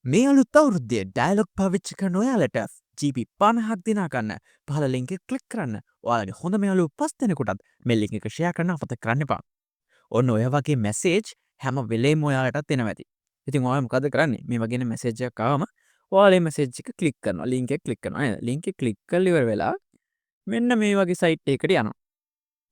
මේ අලුත් අවුරුද්දේ ඩයලොග් පාවිච්චි කරන ඔයාලට GB 50ක් දිනා ගන්න පහළ ලින්ක් එක ක්ලික් කරන්න. ඔයාලගේ හොඳම යාළුවෝ 5 දෙනෙකුටත් මේ ලින්ක් එක ෂෙයා කරන්න අමතක කරන්න එපා. ඔන්න ඔය වගේ මැසේජ් හැම වෙලේම ඔයාලටත් එනවා ඇති. ඉතින් ඔයාලා මොකද කරන්නේ? මේ වගේ මැසේජ් එකක් ආවම ඔයාලා මේ මැසේජ් එක ක්ලික් කරනවා. ලින්ක් එක ක්ලික් කරනවා නේද? ලින්ක් එක ක්ලික් කරලා ඉවර වෙලා මෙන්න මේ වගේ සයිට් එකකට යනවා.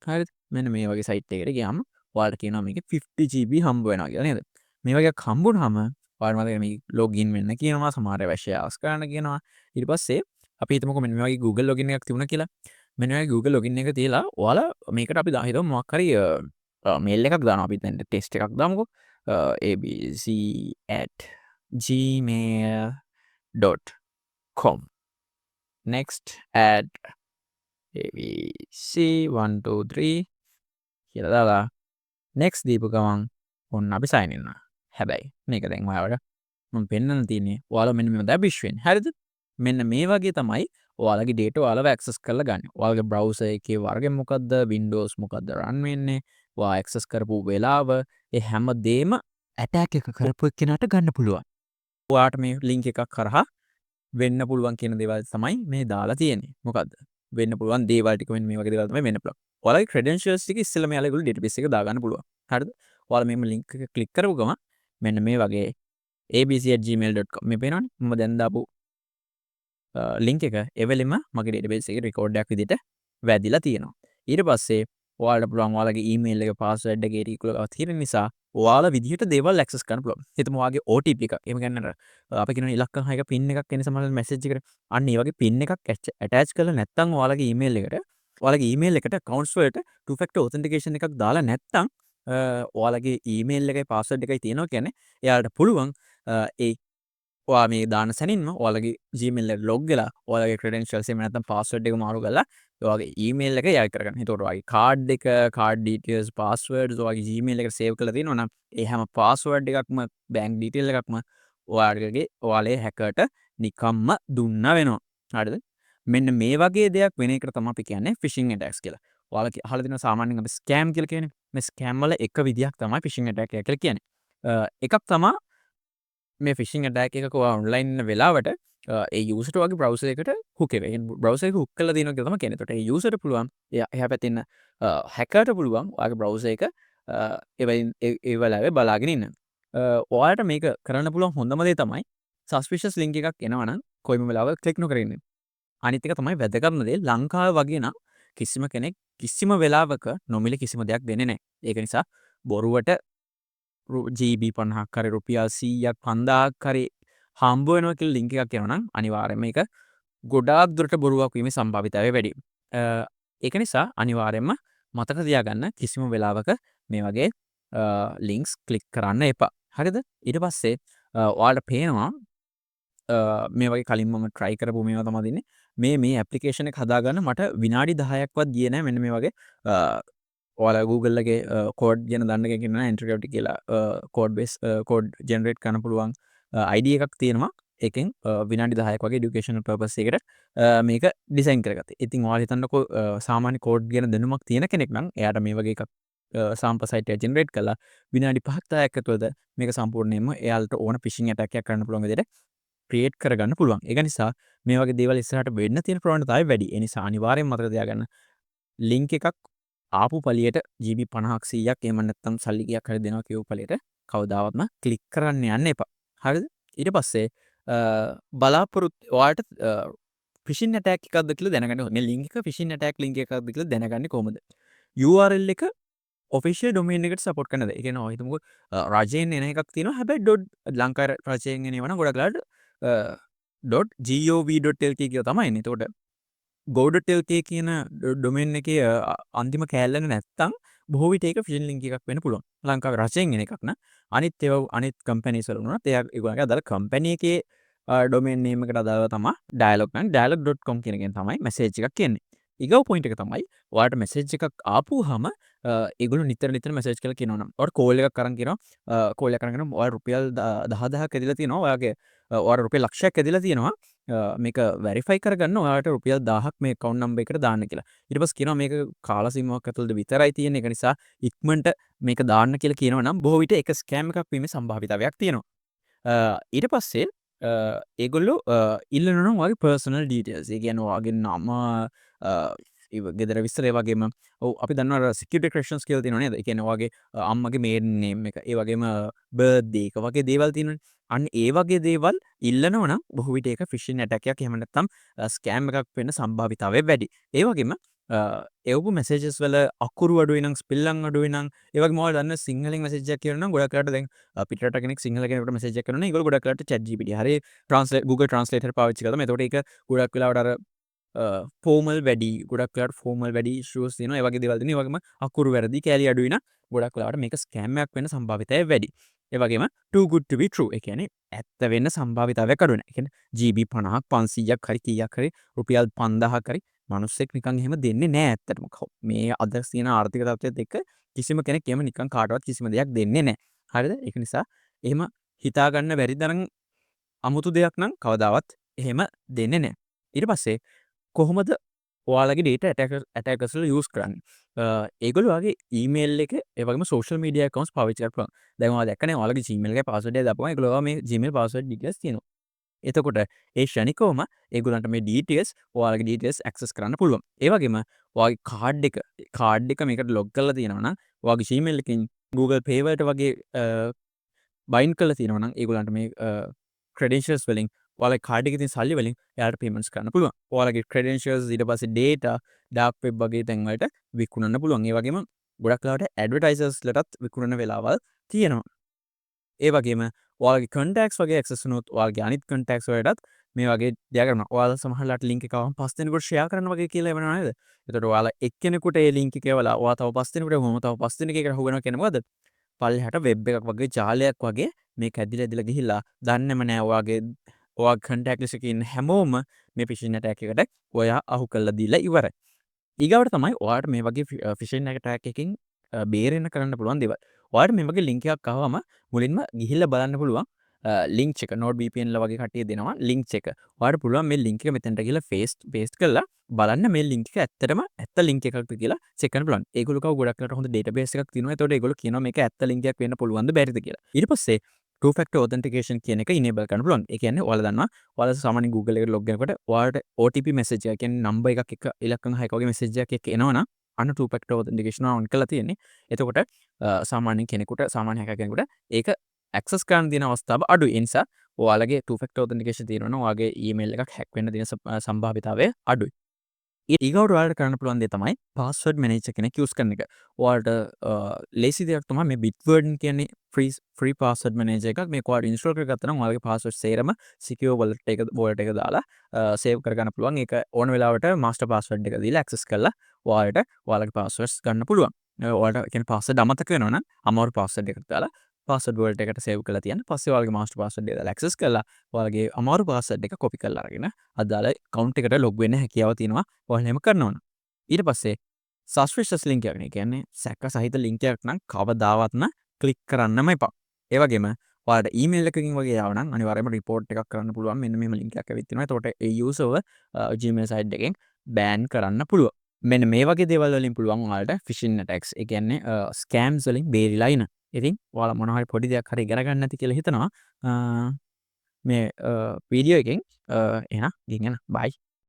හරිද? මෙන්න මේ වගේ සයිට් එකකට ගියාම ඔයාලට කියනවා මේකේ 50 GB හම්බ වෙනවා කියලා නේද? මේ වගේ එකක් හම්බුනහම ඔයාලට මතකයි මේ ලොගින් වෙන්න කියනවා, සමහර ඒවා ෂෙයාර්ස් කරන්න කියනවා. ඊට පස්සේ අපි හිතමුකෝ මෙන්න මේ වගේ Google login එකක් තිබුණා කියලා. මෙන්න මේ වගේ Google login එක තියලා ඔයාලා මේකට අපි හිතමු මොකක් හරි මේල් එකක් දානවා. අපි දැන් ටෙස්ට් එකක් දාමුකෝ. abc@gmail.com next add abc123 කියලා දාලා next දීපු ගමන් ඔන්න අපි sign in වෙනවා. හැබැයි මේක දැන් ඔයාලට මම පෙන්වන්න තියෙන්නේ ඔයාලා මෙන්න මේ දැන් විශ්වෙන්. හරිද? මෙන්න මේ වගේ තමයි ඔයාලගේ data ඔයාලව access කරලා ගන්න. ඔයාලගේ browser එකේ වර්ගය මොකද්ද? Windows මොකද්ද run වෙන්නේ? ඔයා access කරපු වෙලාව ඒ හැමදේම attack එක කරපු එක්කෙනාට ගන්න පුළුවන්. ඔයාට මේ link එකක් කරහා වෙන්න පුළුවන් කියන දේවල් තමයි මේ දාලා තියෙන්නේ. මොකද්ද? වෙන්න පුළුවන් දේවල් ටික මෙන්න මේ වගේ දේවල් තමයි වෙන්න පුළුවන්. ඔයාලගේ credentials ටික ඉස්සෙල්ලාම යාළුවෝ ඒගොල්ලෝ database එක දාගන්න පුළුවන්. හරිද? ඔයාලා මේ link එක click කරපු ගමන් මෙන්න මේ වගේ abc@gmail.com මේ පේනවනේ. මම දැන් දාපු link එක එවෙලෙම මගේ database එකේ record එකක් විදිහට වැදිලා තියෙනවා. ඊට පස්සේ ඔයාලට පුළුවන් ඔයාලගේ email එක password එක ඒකල තියෙන නිසා ඔයාලා විදිහට දේවල් access කරන්න පුළුවන්. හිතමු ඔයාගේ OTP එකක්. එහෙම කියන්නේ අපි කියන ඉලක්කම් 6ක pin එකක් එන්නේ සමහරවිට message එකට. අන්න ඒ වගේ pin එකක් attach කරලා නැත්නම් ඔයාලගේ email එකට ඔයාලගේ email එකට accounts වලට two factor authentication එකක් දාලා නැත්නම් ඔයාලගේ email එකයි password එකයි තියෙනවා කියන්නේ එයාලට පුළුවන් ඒ ඔයා මේ දාන සැනින්ම ඔයාලගේ Gmail එකට log වෙලා ඔයාලගේ credentials එහෙම නැත්නම් password එක මාරු කරලා ඔයාගේ email එක යායි කරගන්න. එතකොට ඔයාගේ card එක, card details, passwords ඔයාගේ Gmail එකට save කරලා තියෙනවා නම් ඒ හැම password එකක්ම bank detail එකක්ම ඔයාලේ hacker ට නිකම්ම දුන්න වෙනවා. හරිද? මෙන්න මේ වගේ දෙයක් වෙන එකට තමයි අපි කියන්නේ phishing attacks කියලා. ඔයාලා අහලා තියෙනවා සාමාන්‍යයෙන් අපි scam කියලා කියන්නේ. මේ scam වල එක විදියක් තමයි phishing attack එක කියලා කියන්නේ. එකක් තමයි මේ ෆිෂිං අටැක් එකක ඔයා ඔන්ලයින් ඉන්න වෙලාවට ඒ යූසර්ට ඔයාගේ බ්‍රවුසර් එකට හුක් එක. ඒ බ්‍රවුසර් එක හුක් කරලා තියෙනවා කියලා තමයි කියන්නේ. එතකොට ඒ යූසර්ට පුළුවන් එහා පැත්තේ ඉන්න හැකර්ට පුළුවන් ඔයාගේ බ්‍රවුසර් එක ඒ වෙලාවේ බලාගෙන ඉන්න. ඔයාලට මේක කරන්න පුළුවන් හොඳම දේ තමයි සස්පිෂස් ලින්ක් එකක් එනවනම් කොයිම වෙලාවක ක්ලික් නොකර ඉන්න. අනිත් එක තමයි වැදගත්ම දේ ලංකාවේ වගේ නම් කිසිම කෙනෙක් කිසිම වෙලාවක නොමිලේ කිසිම දෙයක් දෙන්නේ නැහැ. ඒක නිසා බොරුවට GB 50ක් හරි රුපියල් 100ක් 5000ක් හරි හම්බ වෙනවා කියලා ලින්ක් එකක් එනවා නම් අනිවාර්යයෙන්ම ඒක ගොඩාක් දුරට බොරුවක් වීමේ සම්භාවිතාවය වැඩි. ඒක නිසා අනිවාර්යයෙන්ම මතක තියාගන්න කිසිම වෙලාවක මේ වගේ ලින්ක්ස් ක්ලික් කරන්න එපා. හරිද? ඊට පස්සේ ඔයාලට පේනවා මේ වගේ කලින් මම try කරපු මේවා තමයි දෙන්නේ. මේ ඇප්ලිකේෂන් එක හදාගන්න මට විනාඩි 10ක්වත් ගියේ නැහැ. මෙන්න මේ වගේ ඔයාලා Google එකේ කෝඩ් ගැන දන්න කෙනෙක් ඉන්නවා Interactive කියලා කෝඩ් බේස් කෝඩ් ජෙනරේට් කරන්න පුළුවන් ID එකක් තියෙනවා. ඒකෙන් විනාඩි 10ක් වගේ এডুকেෂනල් පර්පස් එකකට මේක ඩිසයින් කරගත්තා. ඉතින් ඔයාලා හිතන්නකෝ සාමාන්‍ය කෝඩ් ගැන දැනුමක් තියෙන කෙනෙක් නම් එයාට මේ වගේ එකක් සාම්පල් සයිට් එක ජෙනරේට් කරලා විනාඩි 5ක් 10ක් ඇතුළත මේක සම්පූර්ණයෙන්ම එයාලට ඕන ෆිෂිං ඇටැක් එකක් කරන්න පුළුවන් විදිහට ක්‍රියේට් කරගන්න පුළුවන්. ඒක නිසා මේ වගේ දේවල් ඉස්සරහට වෙන්න තියෙන ප්‍රවණතාවය වැඩි. ඒ නිසා අනිවාර්යෙන් මතක තියාගන්න ලින්ක් එකක් ආපු පලියට GB 50ක් 100ක් එහෙම නැත්නම් සල්ලි ගියක් හරි දෙනවා කියපු පලියට කවදාවත්ම ක්ලික් කරන්න යන්න එපා. හරිද? ඊට පස්සේ බලාපොරොත්තු ඔයාලට ෆිෂින් ඇටැක් එකක්ද කියලා දැනගන්න ඕනේ. මේ ලින්ක් එක ෆිෂින් ඇටැක් ලින්ක් එකක්ද කියලා දැනගන්නේ කොහොමද? URL එක ඔෆිෂියල් ඩොමේන් එකට සපෝට් කරනද? ඒ කියන්නේ ඔය හිතමුකෝ රජයෙන් එන එකක් තියෙනවා. හැබැයි ලංකා රජයෙන් එනවා නම් ගොඩක් වෙලාවට .gov.lk කියලා තමයි එන්නේ. එතකොට go.lk කියන ඩොමේන් එකේ අන්තිම කෑල්ලක නැත්තම් බොහෝ විට ඒක ෆිෂින් ලින්ක් එකක් වෙන්න පුළුවන්. ලංකාවේ රජයෙන් එන එකක් නම් අනිත් ඒවා අනිත් කම්පැනිස් වල වුණත් ඒගොල්ලන්ගේ අදාළ කම්පැනි එකේ ඩොමේන් නේම් එකට අදාළව තමයි dialog නම් dialog.com කියන එකෙන් තමයි මැසේජ් එකක් එන්නේ. ඊගව පොයින්ට් එක තමයි ඔයාලට මැසේජ් එකක් ආපුවාම ඒගොල්ලෝ නිතර මැසේජ් කරලා කියනවා නම් ඔයාලට කෝල් එකක් අරන් කියනවා කෝල් එකක් අරන් කියනවා ඔයාලා රුපියල් 10000ක් ඇදලා තියෙනවා ඔයාලට රුපියල් ලක්ෂයක් ඇදලා තියෙනවා මේක වෙරිෆයි කරගන්න ඔයාලට රුපියල් 1000ක් මේ account number එකට දාන්න කියලා. ඊට පස්සේ කියනවා මේක කාල සීමාවක් ඇතුළත විතරයි තියෙන එක නිසා ඉක්මනට මේක දාන්න කියලා කියනවා නම් බොහෝ විට ඒක ස්කෑම් එකක් වීමේ සම්භාවිතාවයක් තියෙනවා. ඊට පස්සේ ඒගොල්ලෝ ඉල්ලනවා වගේ පර්සනල් ඩීටේල්ස්. ඒ කියන්නේ ඔයාගේ නම ගෙදර විස්තර ඒ වගේම ඔව් අපි දන්නවා සිකියුරිටි ක්වෙස්චන්ස් කියලා තියෙනවා නේද? ඒ කියන්නේ ඔයාගේ අම්මගේ මේඩන් නේම් එක, ඒ වගේම බර්ත්ඩේ එක වගේ දේවල් තියෙනවනේ. අන්න ඒ වගේ දේවල් ඉල්ලනවා නම් බොහෝ විට ඒක ෆිෂින් ඇටැක් එකක් එහෙම නැත්නම් ස්කෑම් එකක් වෙන්න සම්භාවිතාවය වැඩි. ඒ වගේම එවපු මෙසේජස් වල අකුරු අඩුයි නම් ස්පෙල්ලිං අඩුයි නම් ඒ වගේම ඔයාලා දන්න සිංහලෙන් මෙසේජ් එකක් කියනවා නම් ගොඩක් වෙලාවට දැන් පිටරට කෙනෙක් සිංහල කෙනෙකුට මෙසේජ් එකක් කරනවා නම් ඒගොල්ලෝ ගොඩක් වෙලාවට chat GPT හරි Google Translator පාවිච්චි කරනවා. එතකොට ඒක ගොඩක් වෙලාවට අර ෆෝමල් වැඩි ගොඩක් වෙලාවට ෆෝමල් වැඩි ඉෂුස් තියෙනවා. ඒ වගේ දේවල් තියෙනවා. ඒ වගේම අකුරු වැරදි කෑලි අඩුයි නම් ගොඩක් වෙලාවට මේක ස්කෑම් එකක් වෙන්න සම්භාවිතය වැඩි. ඒ වගේම too good to be true. ඒ කියන්නේ ඇත්ත වෙන්න සම්භාවිතාවයක් අඩු වෙනවා. ඒ කියන්නේ GB 50ක් 500ක් හරි කීයක් හරි රුපියල් 5000ක් හරි මනුස්සෙක් නිකන් එහෙම දෙන්නේ නෑ ඇත්තටම. මේ අද තියෙන ආර්ථික තත්ත්වයත් එක්ක කිසිම කෙනෙක් එහෙම නිකන් කාටවත් කිසිම දෙයක් දෙන්නේ නෑ. හරිද? ඒක නිසා එහෙම හිතා ගන්න බැරි තරම් අමුතු දෙයක් නම් කවදාවත් එහෙම දෙන්නේ නෑ. ඊට පස්සේ කොහොමද ඔයාලගේ ඩේටා ඇටැකර්ස්ලා යූස් කරන්නේ? ඒගොල්ලෝ ඔයාගේ ඊමේල් එක ඒ වගේම සෝෂල් මීඩියා ඇකවුන්ට්ස් පාවිච්චි කරපුවා. දැන් ඔයාලා දැක්කනේ ඔයාලගේ Gmail එකේ පාස්වර්ඩ් එක දාපුවම ඒගොල්ලෝ ඔයාලා මේ Gmail පාස්වර්ඩ් ඩීටේල්ස් තියෙනවා. එතකොට ඒ ෂණිකවම ඒගොල්ලන්ට මේ ඩීටේල්ස් ඔයාලගේ ඩීටේල්ස් ඇක්සස් කරන්න පුළුවන්. ඒ වගේම ඔයාගේ කාඩ් එක මේකට ලොග් කරලා තියෙනවා නම් ඔයාගේ Gmail එකකින් Google Pay වලට වගේ බයින්ඩ් කරලා තියෙනවා නම් ඒගොල්ලන්ට මේ ක්‍රෙඩෙන්ෂියල්ස් වලින් ඔයාලගේ කාඩ් එකේ තියෙන සල්ලි වලින් එයාලට පේමන්ට්ස් කරන්න පුළුවන්. ඔයාලගේ ක්‍රෙඩෙන්ෂියල්ස් ඊට පස්සේ ඩේටා ඩාර්ක් වෙබ් වගේ තැන් වලට විකුණන්න පුළුවන්. ඒ වගේම ගොඩක් වෙලාවට ඇඩ්වර්ටයිසර්ස්ලටත් විකුණන වෙලාවල් තියෙනවා. ඒ වගේම ඔයාලගේ කන්ටැක්ට්ස් වගේ ඇක්සස් වුණොත් ඔයාලගේ අනිත් කන්ටැක්ට්ස් වලටත් මේ වගේ දෙයක් කරනවා. ඔයාලා සමහරලාට ලින්ක් එක ආවම 5 දෙනෙකුට ෂෙයා කරන්න වගේ කියලා එවනවා නේද? එතකොට ඔයාලා එක්කෙනෙකුට ඒ ලින්ක් එක එවලා ඔයා තව 5 දෙනෙකුට එවුවම තව 5 දෙනෙක් ඒකට හුවෙනවා කියන්නේ මොකද? පල්ලෙහාට වෙබ් එකක් වගේ ජාලයක් වගේ මේක ඇදිලා ගිහිල්ලා දන්නෙම නෑ ඔයාගේ කන්ටැක්ට් ලිස්ට් එකේ ඉන්න හැමෝම මේ ෆිෂින් ඇටැක් එකට ඔයා අහු කරලා දීලා ඉවරයි. ඊගාවට තමයි ඔයාට මේ වගේ ෆිෂින් ඇටැක් එකකින් බේරෙන්න කරන්න පුළුවන් දේවල්. ඔයාට මේ වගේ ලින්ක් එකක් ආවම මුලින්ම ගිහිල්ලා බලන්න පුළුවන් ලින්ක් එක NordVPN ලා වගේ කට්ටිය දෙනවා ලින්ක් එක. ඔයාට පුළුවන් මේ ලින්ක් එක මෙතනට ගිහලා පේස්ට් කරලා බලන්න මේ ලින්ක් එක ඇත්තටම ඇත්ත ලින්ක් එකක්ද කියලා චෙක් කරන්න පුළුවන්. ඒගොල්ලෝ කව ගොඩක් වෙලාවට හොඳ ඩේටාබේස් එකක් තියෙනවා. ඒතකොට ඒගොල්ලෝ කියනවා මේක ඇත්ත ලින්ක් එකක් වෙන්න පුළුවන්ද බැරිද කියලා. ඊට පස්සේ two factor authentication කියන එක enable කරන්න පුළුවන්. ඒ කියන්නේ ඔයාලා දන්නවා ඔයාලා සාමාන්‍ය Google එකට log වෙනකොට ඔයාලට OTP message එක කියන්නේ නම්බර් එකක් එක ඉලක්කම් 6ක වගේ message එකක් එනවනම් අන්න two factor authentication on කරලා තියෙන්නේ. එතකොට සාමාන්‍ය hacker කෙනෙකුට ඒක access කරන්න තියෙන අවස්ථාව අඩුයි. ඒ නිසා ඔයාලගේ two factor authentication තියෙනවා නම් ඔයාගේ email එකක් hack වෙන්න තියෙන සම්භාවිතාවය අඩුයි. ඊගවට ඔයාලට කරන්න පුළුවන් දේ තමයි පාස්වර්ඩ් මැනේජර් කෙනෙක් යූස් කරන එක. ඔයාලට ලේසි දෙයක් තමයි මේ Bitwarden කියන්නේ ෆ්‍රී පාස්වර්ඩ් මැනේජර් එකක්. මේක ඔයාලට ඉන්ස්ටෝල් කරගත්තා නම් ඔයාලගේ පාස්වර්ඩ් සේරම සිකියුර් වලට එක දාලා සේව් කරගන්න පුළුවන්. ඒක ඕන වෙලාවට මාස්ටර් පාස්වර්ඩ් එක දීලා ඇක්සස් කරලා ඔයාලට ඔයාලගේ පාස්වර්ඩ්ස් ගන්න පුළුවන්. ඔයාලට කියන්නේ පාස්වර්ඩ් අමතක වෙනවා නම් අමාරු පාස්වර්ඩ් එකක් දාලා පාස්වර්ඩ් වලට එකට සේව් කරලා තියන්න. පස්සේ ඔයාලගේ මාස්ටර් පාස්වර්ඩ් එක දාලා ඇක්සස් කරලා ඔයාලගේ අමාරු පාස්වර්ඩ් එක කොපි කරලා අරගෙන අදාළ account එකට log වෙන්න හැකියාව තියෙනවා. ඔයාලා එහෙම කරනවා නම්. ඊට පස්සේ suspicious link එකක් නේ. කියන්නේ සැක සහිත link එකක් නම් කවදාවත්ම ක්ලික් කරන්නම එපා. ඒ වගේම ඔයාලට email එකකින් වගේ ආව නම් අනිවාර්යයෙන්ම report එකක් කරන්න පුළුවන්. මෙන්න මෙහෙම link එකක් ඇවිත් තිනවා. එතකොට ඒ userව Gmail site එකෙන් ban කරන්න පුළුවන්. මෙන්න මේ වගේ දේවල් වලින් පුළුවන් ඔයාලට phishing attacks ඒ කියන්නේ scams වලින් බේරිලා ඉන්න. ඉතින් ඔයාලා මොනවා හරි පොඩි දෙයක් හරි ඉගෙන ගන්න ඇති කියලා හිතනවා. මේ වීඩියෝ එකෙන් එහෙනම් ගිහින් යන්න. බයි.